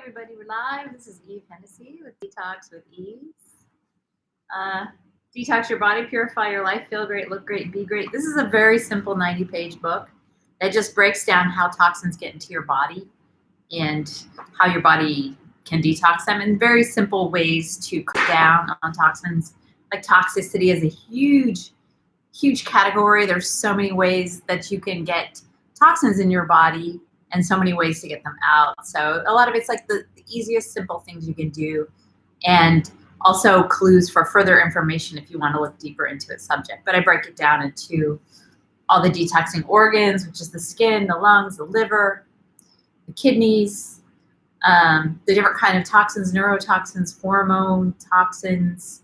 everybody. We're live. This is Eve Hennessy with Detox with Eve. Detox your body, purify your life, feel great, look great, be great. This is a very simple 90-page book that just breaks down how toxins get into your body and how your body can detox them in very simple ways to cut down on toxins. Like toxicity is a huge category. There's so many ways that you can get toxins in your body and so many ways to get them out. So a lot of it's like the easiest, simple things you can do, and also clues for further information if you want to look deeper into a subject. But I break it down into all the detoxing organs, which is the skin, the lungs, the liver, the kidneys, the different kind of toxins, neurotoxins, hormone toxins,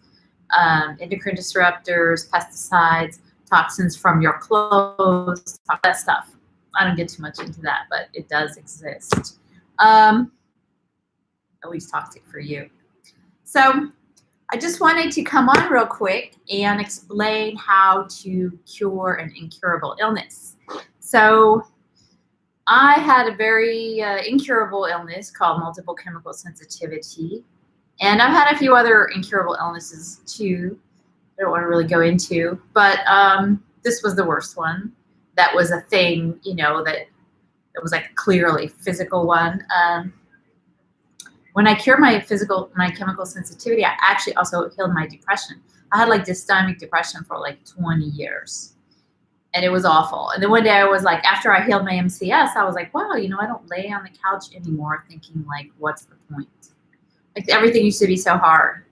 endocrine disruptors, pesticides, toxins from your clothes, all that stuff. I don't get too much into that, but it does exist. At least toxic for you. So I just wanted to come on real quick and explain how to cure an incurable illness. So I had a very incurable illness called multiple chemical sensitivity. And I've had a few other incurable illnesses too. I don't want to really go into, but this was the worst one. That was a thing, you know, that was like a clearly physical one. When I cured my chemical sensitivity, I actually also healed my depression. I had like dysthymic depression for like 20 years. And it was awful. And then one day I was like, after I healed my MCS, I was like, wow, you know, I don't lay on the couch anymore thinking like, what's the point? Like everything used to be so hard.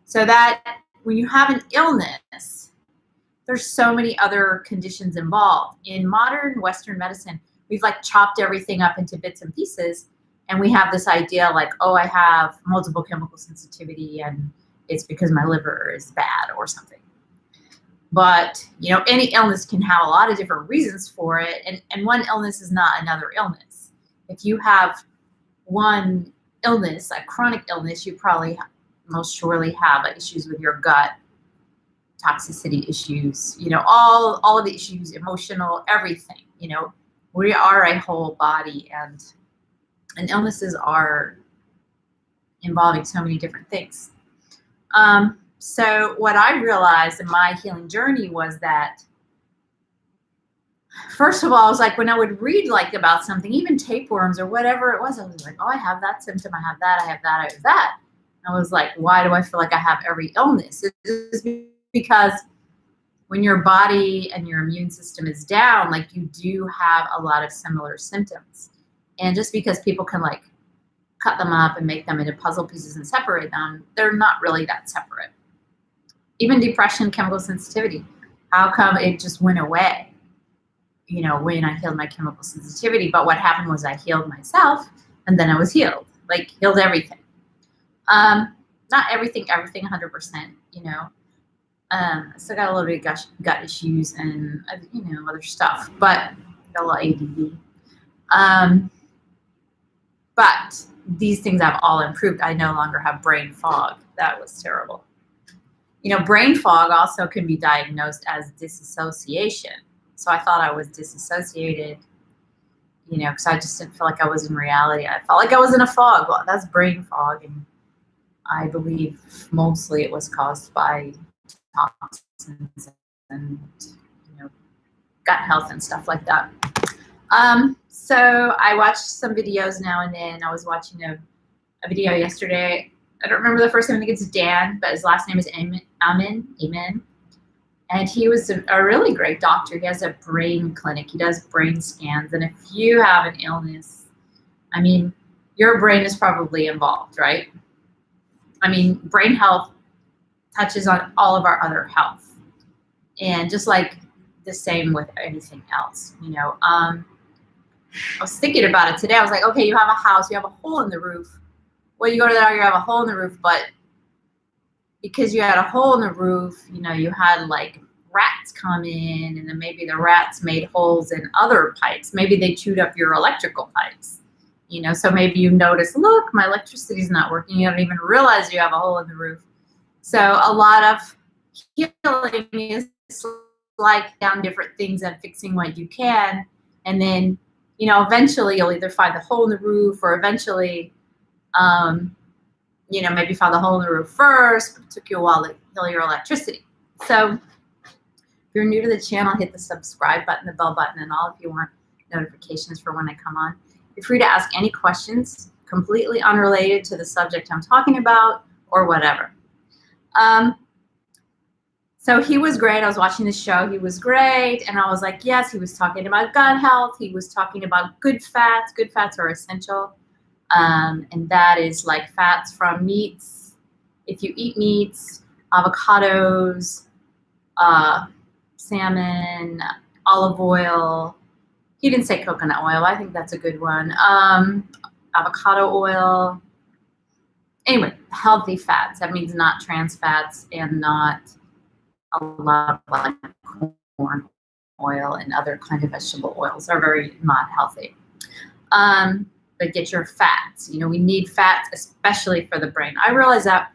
So that when you have an illness, there's so many other conditions involved. In modern Western medicine, we've like chopped everything up into bits and pieces. And we have this idea like, oh, I have multiple chemical sensitivity and it's because my liver is bad or something. But, you know, any illness can have a lot of different reasons for it. And one illness is not another illness. If you have one illness, a chronic illness, you probably most surely have issues with your gut, toxicity issues, you know, all of the issues, emotional, everything. You know, we are a whole body, and illnesses are involving so many different things. So what I realized in my healing journey was that, first of all, I was like, when I would read like about something, even tapeworms or whatever it was, I was like, oh, I have that symptom, I have that, I have that, I have that. I was like, why do I feel like I have every illness? It's because when your body and your immune system is down, like you do have a lot of similar symptoms. And just because people can like cut them up and make them into puzzle pieces and separate them, they're not really that separate. Even depression, chemical sensitivity, how come it just went away, you know, when I healed my chemical sensitivity? But what happened was I healed myself and then I was healed, like healed everything. Not everything 100%, you know. I still got a little bit of gut issues and, you know, other stuff, but got a lot of ADD. But these things have all improved. I no longer have brain fog. That was terrible. You know, brain fog also can be diagnosed as disassociation. So I thought I was disassociated, you know, because I just didn't feel like I was in reality. I felt like I was in a fog. Well, that's brain fog. And I believe mostly it was caused by toxins and, you know, gut health and stuff like that. So I watch some videos now and then. I was watching a video yesterday. I don't remember the first name. I think it's Dan, but his last name is Amen. And he was a really great doctor. He has a brain clinic. He does brain scans. And if you have an illness, I mean, your brain is probably involved, right? I mean, brain health touches on all of our other health. And just like the same with anything else, you know. I was thinking about it today. I was like, okay, you have a house, you have a hole in the roof. Well, you go to there, you have a hole in the roof, but because you had a hole in the roof, you know, you had like rats come in, and then maybe the rats made holes in other pipes. Maybe they chewed up your electrical pipes, you know, so maybe you notice, look, my electricity's not working. You don't even realize you have a hole in the roof. So a lot of healing is like down different things and fixing what you can. And then, you know, eventually you'll either find the hole in the roof, or eventually You know, maybe found the hole in the roof first, but it took you a while to heal your electricity. So if you're new to the channel, hit the subscribe button, the bell button, and all if you want notifications for when I come on. You're free to ask any questions completely unrelated to the subject I'm talking about or whatever. So he was great. I was watching the show. He was great. And I was like, yes, he was talking about gut health. He was talking about good fats. Good fats are essential. And that is like fats from meats. If you eat meats, avocados, salmon, olive oil. He didn't say coconut oil. I think that's a good one. Avocado oil. Anyway, healthy fats. That means not trans fats and not a lot of like corn oil and other kind of vegetable oils are very not healthy. But get your fats. You know, we need fats, especially for the brain. I realized that,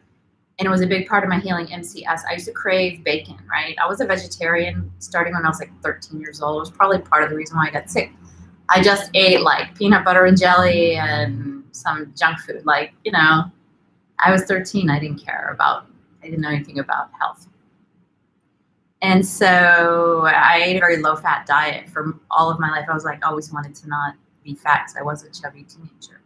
and it was a big part of my healing MCS. I used to crave bacon, right? I was a vegetarian starting when I was like 13 years old. It was probably part of the reason why I got sick. I just ate like peanut butter and jelly and some junk food. Like, you know, I was 13. I didn't know anything about health. And so I ate a very low fat diet for all of my life. I was like, always wanted to not be fat because I was a chubby teenager.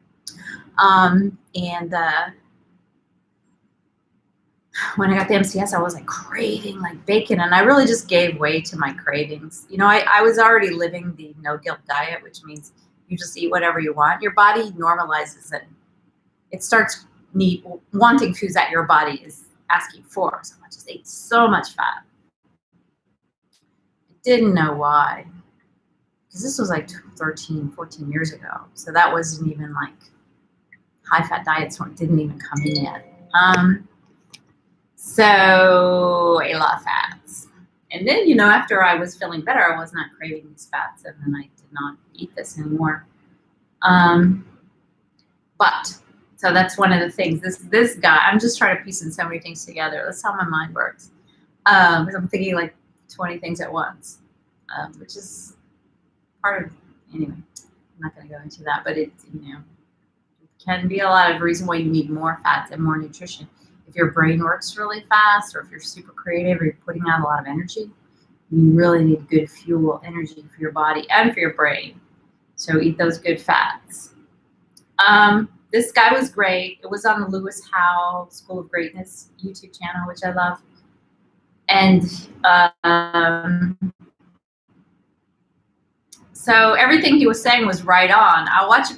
When I got the MCS, I was like craving like bacon, and I really just gave way to my cravings. You know, I was already living the no guilt diet, which means you just eat whatever you want. Your body normalizes it. It starts wanting foods that your body is asking for. So I just ate so much fat. I didn't know why, because this was like 13, 14 years ago. So that wasn't even like high fat diets didn't even come in yet. So a lot of fats. And then, you know, after I was feeling better, I was not craving these fats, and then I did not eat this anymore. But so that's one of the things. This guy, I'm just trying to piece in so many things together. That's how my mind works. Because I'm thinking like 20 things at once, which is part of, anyway, I'm not going to go into that, but it, you know, it can be a lot of reason why you need more fats and more nutrition. If your brain works really fast, or if you're super creative, or you're putting out a lot of energy, you really need good fuel, energy for your body and for your brain. So eat those good fats. This guy was great. It was on the Lewis Howell School of Greatness YouTube channel, which I love. And so everything he was saying was right on. I watch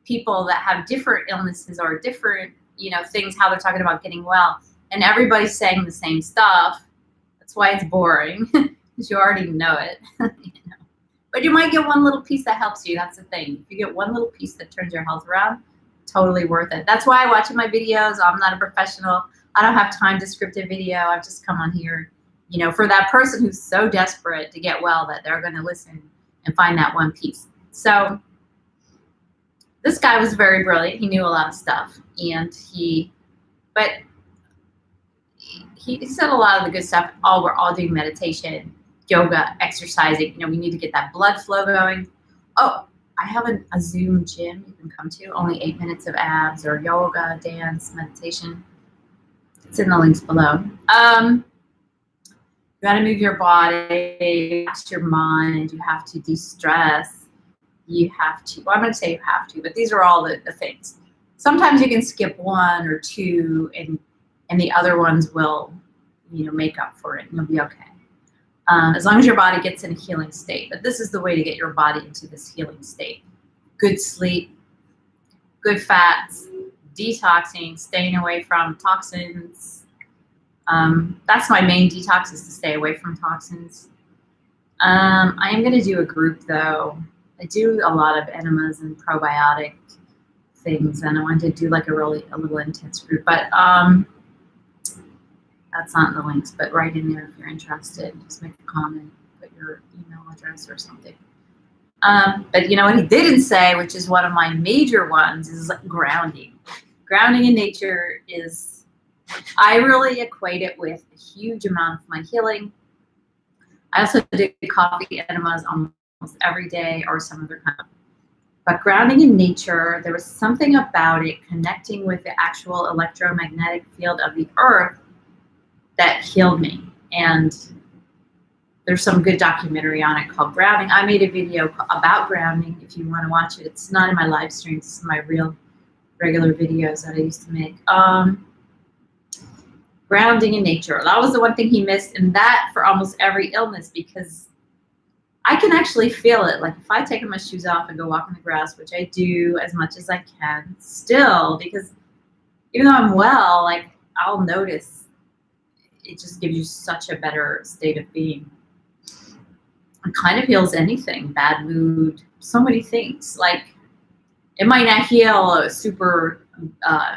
people that have different illnesses or different, you know, things, how they're talking about getting well, and everybody's saying the same stuff. That's why it's boring, because you already know it. You know? But you might get one little piece that helps you. That's the thing. If you get one little piece that turns your health around, totally worth it. That's why I watch my videos. I'm not a professional. I don't have time to script a video. I've just come on here, you know, for that person who's so desperate to get well that they're going to listen and find that one piece. So this guy was very brilliant. He knew a lot of stuff, and he said a lot of the good stuff. We're all doing meditation, yoga, exercising. You know, we need to get that blood flow going. Oh, I have a Zoom gym you can come to. Only 8 minutes of abs or yoga, dance, meditation. It's in the links below. You got to move your body, relax your mind. You have to de-stress. You have to, well, I'm going to say you have to, but these are all the things. Sometimes you can skip one or two, and the other ones will, you know, make up for it, and you'll be okay. As long as your body gets in a healing state. But this is the way to get your body into this healing state. Good sleep, good fats, detoxing, staying away from toxins. That's my main detox, is to stay away from toxins. I am going to do a group, though. I do a lot of enemas and probiotic things, and I wanted to do like a little intense group, but that's not in the links, but write in there if you're interested. Just make a comment, put your email address or something. But you know what he didn't say, which is one of my major ones, is grounding. Grounding in nature is, I really equate it with a huge amount of my healing. I also do coffee enemas almost every day or some other kind. But grounding in nature, there was something about it connecting with the actual electromagnetic field of the earth that healed me. And there's some good documentary on it called Grounding. I made a video about grounding if you want to watch it. It's not in my live streams, it's my real regular videos that I used to make. Grounding in nature. That was the one thing he missed, and that for almost every illness, because I can actually feel it. Like if I take my shoes off and go walk in the grass, which I do as much as I can still, because even though I'm well, like I'll notice it just gives you such a better state of being. It kind of heals anything, bad mood, so many things. Like it might not heal a super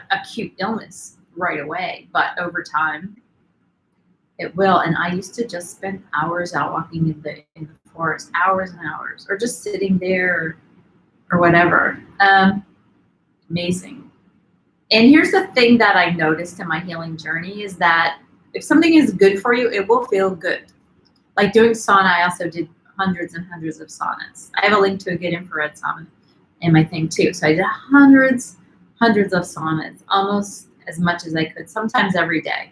acute illness right away, but over time it will. And I used to just spend hours out walking in the forest, hours and hours, or just sitting there or whatever. Amazing. And here's the thing that I noticed in my healing journey is that if something is good for you, it will feel good. Like doing sauna, I also did hundreds and hundreds of saunas. I have a link to a good infrared sauna in my thing too. So I did hundreds of saunas, almost as much as I could, sometimes every day.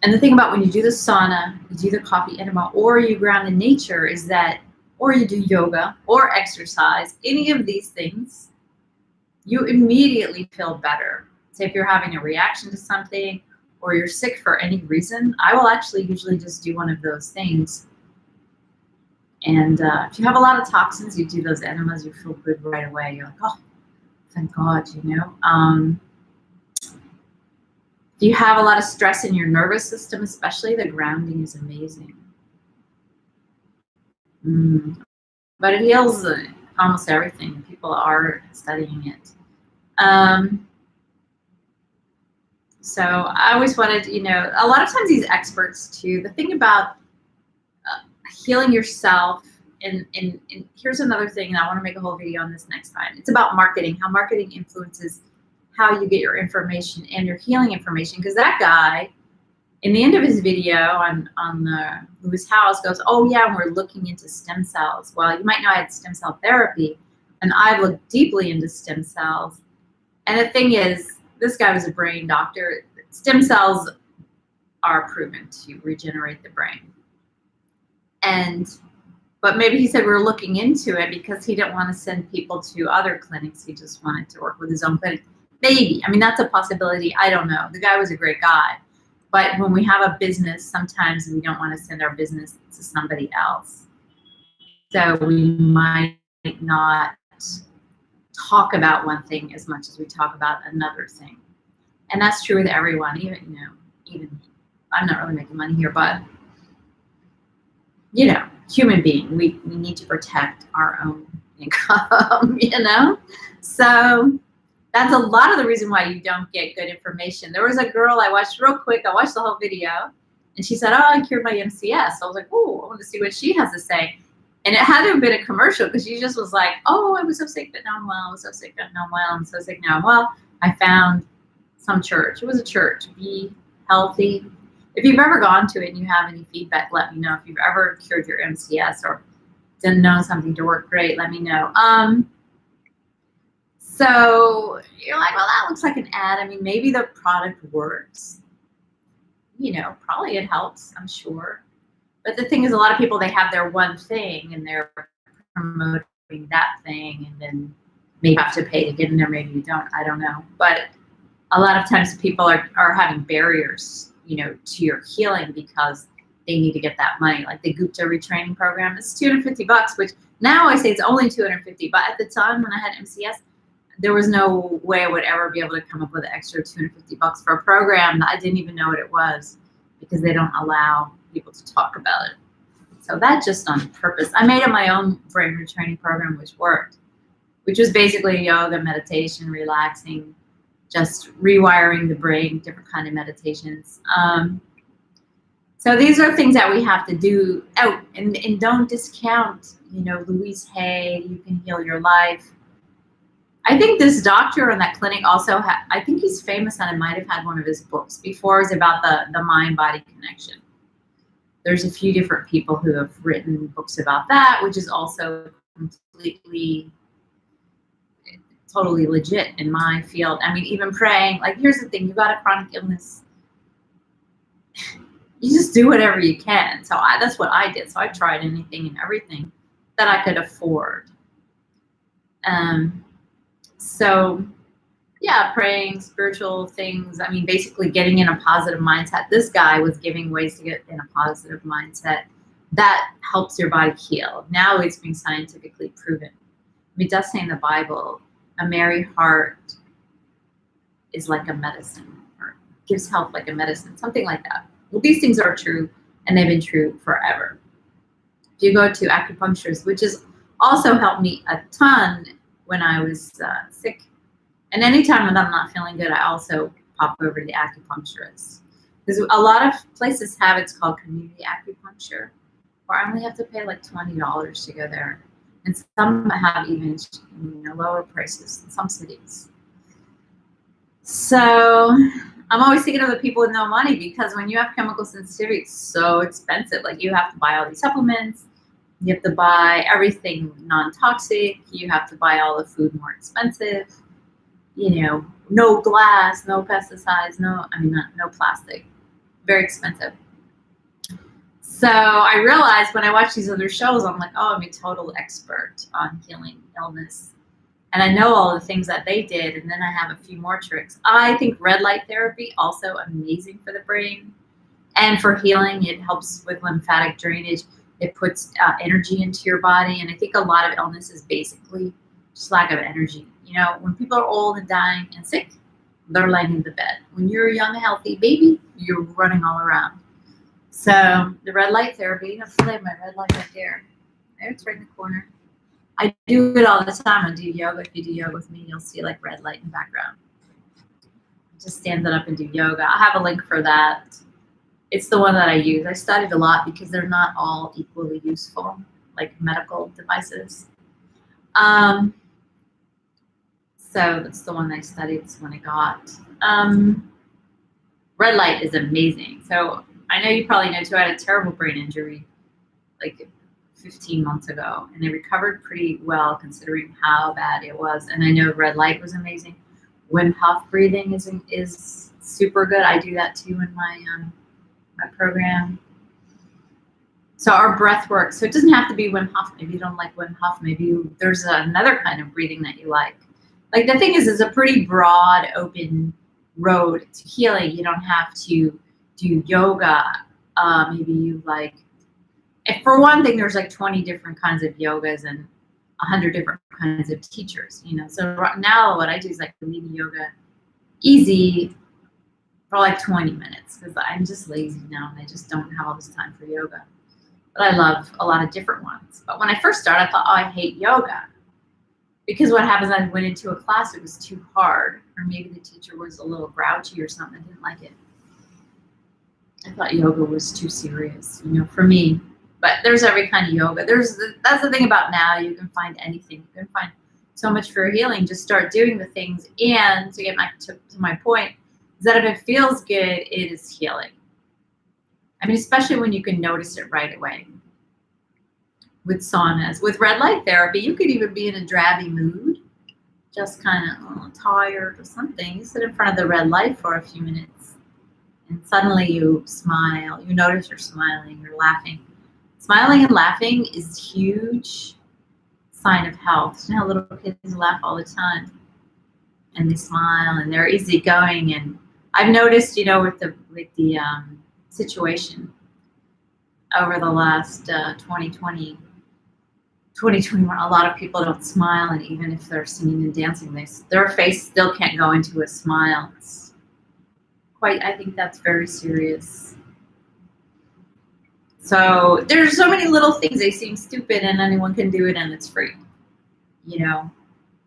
And the thing about when you do the sauna, you do the coffee enema, or you ground in nature is that, or you do yoga or exercise, any of these things, you immediately feel better. So if you're having a reaction to something or you're sick for any reason, I will actually usually just do one of those things. And if you have a lot of toxins, you do those enemas, you feel good right away. You're like, oh, thank God, you know. If you have a lot of stress in your nervous system, especially, the grounding is amazing. But it heals almost everything. People are studying it. So I always wanted, you know, a lot of times these experts too, the thing about healing yourself, and here's another thing, and I want to make a whole video on this next time. It's about marketing, how marketing influences how you get your information and your healing information. Because that guy, in the end of his video on Lewis House, goes, oh yeah, and we're looking into stem cells. Well, you might know I had stem cell therapy, and I've looked deeply into stem cells. And the thing is, this guy was a brain doctor. Stem cells are proven to regenerate the brain. But maybe he said we're looking into it because he didn't want to send people to other clinics. He just wanted to work with his own clinic. Maybe. I mean, that's a possibility. I don't know. The guy was a great guy. But when we have a business, sometimes we don't want to send our business to somebody else. So we might not talk about one thing as much as we talk about another thing. And that's true with everyone, even me. I'm not really making money here, but human being, we need to protect our own income, So that's a lot of the reason why you don't get good information. There was a girl I watched real quick. I watched the whole video, and she said, oh, I cured my MCS. So I was like, oh, I want to see what she has to say. And it had to have been a commercial, because she just was like, oh, I was so sick, but now I'm well. I was so sick, but now I'm well. I'm so sick, now I'm well. I found some church. It was a church. Be healthy. If you've ever gone to it and you have any feedback, let me know. If you've ever cured your MCS or didn't know something to work great, let me know. So you're like, well, that looks like an ad. I mean, maybe the product works. Probably it helps, I'm sure. But the thing is, a lot of people, they have their one thing and they're promoting that thing, and then maybe you have to pay to get in there, maybe you don't, I don't know. But a lot of times people are having barriers, to your healing because they need to get that money. Like the Gupta retraining program, it's $250, which now I say it's only $250. But at the time when I had MCS, there was no way I would ever be able to come up with an extra $250 for a program that I didn't even know what it was, because they don't allow people to talk about it. So that just on purpose. I made up my own brain retraining program, which worked, which was basically yoga, meditation, relaxing, just rewiring the brain, different kind of meditations. So these are things that we have to do. Oh, and don't discount, Louise Hay, You Can Heal Your Life. I think this doctor in that clinic also I think he's famous, and I might have had one of his books before. It's about the mind-body connection. There's a few different people who have written books about that, which is also completely totally legit in my field. I mean, even praying, like, here's the thing, you got a chronic illness, you just do whatever you can. So that's what I did. So I tried anything and everything that I could afford. So yeah, praying, spiritual things. I mean, basically getting in a positive mindset. This guy was giving ways to get in a positive mindset that helps your body heal. Now it's being scientifically proven. I mean, it does say in the Bible, a merry heart is like a medicine, or gives health like a medicine, something like that. Well, these things are true, and they've been true forever. If you go to acupuncturists, which has also helped me a ton when I was sick, and anytime when I'm not feeling good, I also pop over to the acupuncturist. Because a lot of places have it's called community acupuncture, where I only have to pay like $20 to go there. And some have even lower prices in some cities. So I'm always thinking of the people with no money, because when you have chemical sensitivity, it's so expensive. Like, you have to buy all these supplements, you have to buy everything non-toxic, you have to buy all the food more expensive, no glass, no pesticides, no plastic, very expensive. So I realized when I watch these other shows, I'm like, oh, I'm a total expert on healing illness. And I know all the things that they did, and then I have a few more tricks. I think red light therapy, also amazing for the brain. And for healing, it helps with lymphatic drainage. It puts energy into your body. And I think a lot of illness is basically just lack of energy. When people are old and dying and sick, they're laying in the bed. When you're a young, healthy baby, you're running all around. So the red light therapy, I have my red light right there. There, it's right in the corner. I do it all the time. I do yoga. If you do yoga with me, you'll see like red light in the background. Just stand it up and do yoga. I have a link for that. It's the one that I use. I studied a lot because they're not all equally useful, like medical devices. So that's the one I studied. It's the one I got. Red light is amazing. So I know you probably know too, I had a terrible brain injury like 15 months ago, and I recovered pretty well considering how bad it was. And I know red light was amazing. Wim Hof breathing is super good. I do that too in my my program. So our breath work. So it doesn't have to be Wim Hof. Maybe you don't like Wim Hof. Maybe there's another kind of breathing that you like. Like, the thing is, it's a pretty broad, open road to healing. You don't have to do yoga. Maybe you like, if for one thing, there's like 20 different kinds of yogas and 100 different kinds of teachers, So right now what I do is like lead yoga easy for like 20 minutes because I'm just lazy now and I just don't have all this time for yoga. But I love a lot of different ones. But when I first started, I thought, oh, I hate yoga. Because what happens, I went into a class, it was too hard, or maybe the teacher was a little grouchy or something, I didn't like it. I thought yoga was too serious, for me. But there's every kind of yoga. That's the thing about now, you can find anything. You can find so much for healing. Just start doing the things. And to get back to my point, is that if it feels good, it is healing. I mean, especially when you can notice it right away. With saunas, with red light therapy, you could even be in a drabby mood, just kind of tired or something. You sit in front of the red light for a few minutes, and suddenly you smile. You notice you're smiling, you're laughing. Smiling and laughing is a huge sign of health. You know how little kids laugh all the time, and they smile, and they're easygoing. And I've noticed, with the situation over the last 2021, a lot of people don't smile, and even if they're singing and dancing, their face still can't go into a smile. I think that's very serious. So there's so many little things, they seem stupid and anyone can do it and it's free,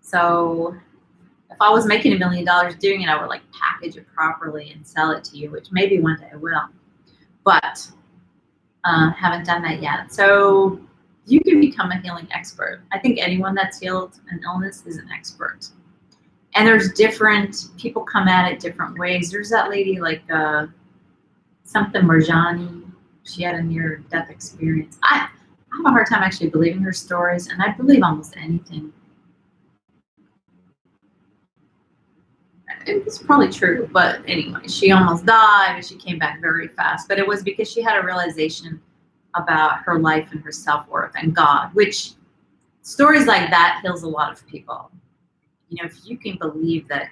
So if I was making $1 million doing it, I would package it properly and sell it to you, which maybe one day I will, but haven't done that yet. So you can become a healing expert. I think anyone that's healed an illness is an expert. And there's different people come at it different ways. There's that lady something Marjani. She had a near-death experience. I have a hard time actually believing her stories, and I believe almost anything. it was probably true, but anyway, she almost died and she came back very fast. But it was because she had a realization about her life and her self-worth and God, which stories like that heals a lot of people. You know, if you can believe that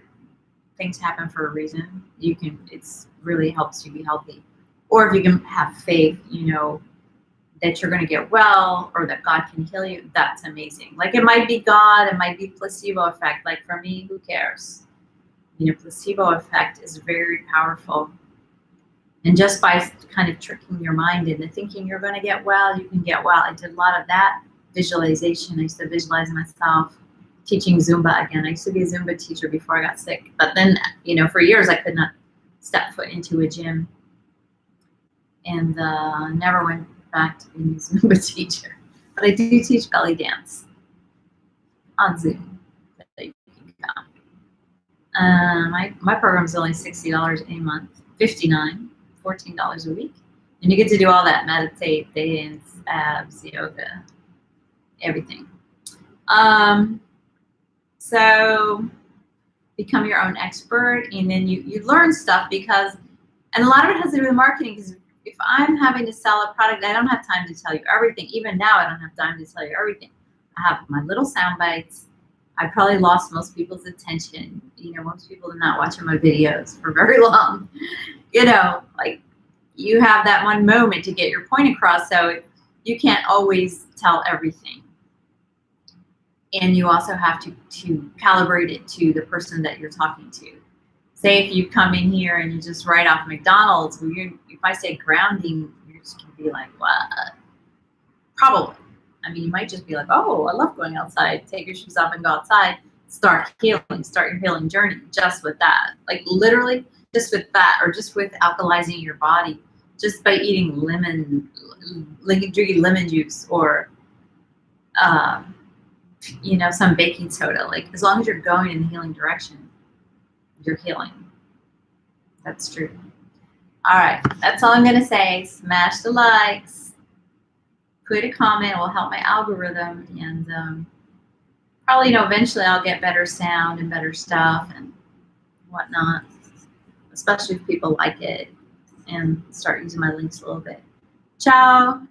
things happen for a reason, you can, it's really helps you be healthy. Or if you can have faith, you know, that you're going to get well or that God can heal you, that's amazing. Like it might be God, it might be placebo effect. Like for me, who cares? You know, placebo effect is very powerful. And just by kind of tricking your mind into thinking you're going to get well, you can get well. I did a lot of that visualization. I used to visualize myself teaching Zumba again. I used to be a Zumba teacher before I got sick. But then, you know, for years I could not step foot into a gym and never went back to being a Zumba teacher. But I do teach belly dance on Zoom. That you can come. My program's only $60 a month, $14 a week. And you get to do all that, meditate, dance, abs, yoga, everything. So become your own expert, and then you learn stuff because, and a lot of it has to do with marketing, because if I'm having to sell a product, I don't have time to tell you everything. Even now, I don't have time to tell you everything. I have my little sound bites. I probably lost most people's attention. You know, most people are not watching my videos for very long. You know, like you have that one moment to get your point across, so you can't always tell everything. And you also have to calibrate it to the person that you're talking to. Say if you come in here and you just write off McDonald's, well, if I say grounding, you're just gonna be like, what? Probably. I mean, you might just be like, oh, I love going outside. Take your shoes off and go outside. Start healing. Start your healing journey just with that. Like literally just with that, or just with alkalizing your body, just by eating drinking lemon juice, or you know, some baking soda. Like as long as you're going in the healing direction, you're healing. That's true. All right, that's all I'm gonna say. Smash the likes. Put a comment, it will help my algorithm, and probably, you know, eventually I'll get better sound and better stuff and whatnot, especially if people like it and start using my links a little bit. Ciao.